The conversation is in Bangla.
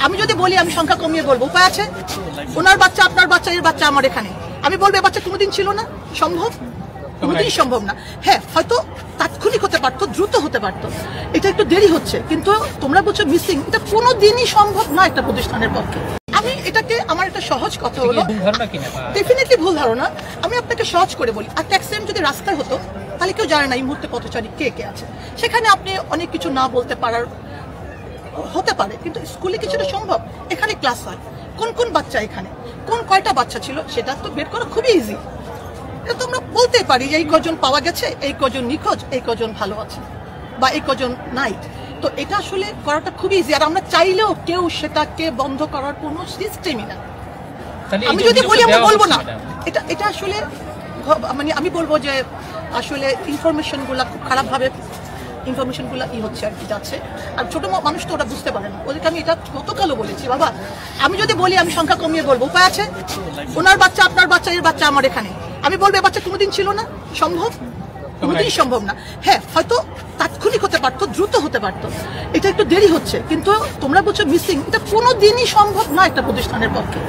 আমি যদি বলি আমি সংখ্যা কমিয়ে বলবো, উপায় আছে? ওনার বাচ্চা, আপনার বাচ্চা, এর বাচ্চা আমার এখানে, আমি বলবো এ বাচ্চা কোনোদিন ছিল না, সম্ভব? কোনোদিনই সম্ভব না। হ্যাঁ, হয়তো তাৎক্ষণিক হতে পারতো, দ্রুত হতে পারতো, এটা একটু দেরি হচ্ছে, কিন্তু তোমরা বলছো মিসিং, এটা কোনোদিনই সম্ভব না একটা প্রতিষ্ঠানের পক্ষে। আমি এটাকে, আমার একটা সহজ কথা হলো, ডেফিনেটলি ভুল ধারণা। আমি আপনাকে সহজ করে বলি, একটা অ্যাক্সিডেন্ট যদি রাস্তায় হতো তাহলে কেউ জানে না এই মুহূর্তে পথচারী কে কে আছে, সেখানে আপনি অনেক কিছু না বলতে পারার হতে পারে, কিন্তু স্কুলে কিছুটা সম্ভব। এখানে ক্লাস হয়, কোন কোন বাচ্চা এখানে, কোন কয়টা বাচ্চা ছিল, সেটা তো বের করা খুবই ইজি। এটা তো আমরা বলতে পারি যে এই কজন পাওয়া গেছে, এই কজন নিখোঁজ, এই কজন ভালো আছে, বা এই কজন নাই। তো এটা আসলে করাটা খুবই ইজি, আর আমরা চাইলেও কেউ সেটাকে বন্ধ করার কোনো সিস্টেমই না। আমি যদি বলি আমরা বলবো না, এটা আসলে মানে আমি বলবো যে আসলে ইনফরমেশন গুলা খুব খারাপ ভাবে ইনফরমেশন গুলা হচ্ছে আর কি যাচ্ছে, আর ছোট মানুষ তো ওরা বুঝতে পারে না। ওদেরকে আমি এটা গতকালও বলেছি, বাবা আমি যদি বলি আমি সংখ্যা কমিয়ে বলবো, উপায় আছে? ওনার বাচ্চা, আপনার বাচ্চা, এর বাচ্চা আমার এখানে, আমি বলবো এ বাচ্চা কোনোদিন ছিল না, সম্ভব? কোনোদিনই সম্ভব না। হ্যাঁ, হয়তো তাৎক্ষণিক হতে পারতো, দ্রুত হতে পারতো, এটা একটু দেরি হচ্ছে, কিন্তু তোমরা বলছো মিসিং, এটা কোনোদিনই সম্ভব না একটা প্রতিষ্ঠানের পক্ষে।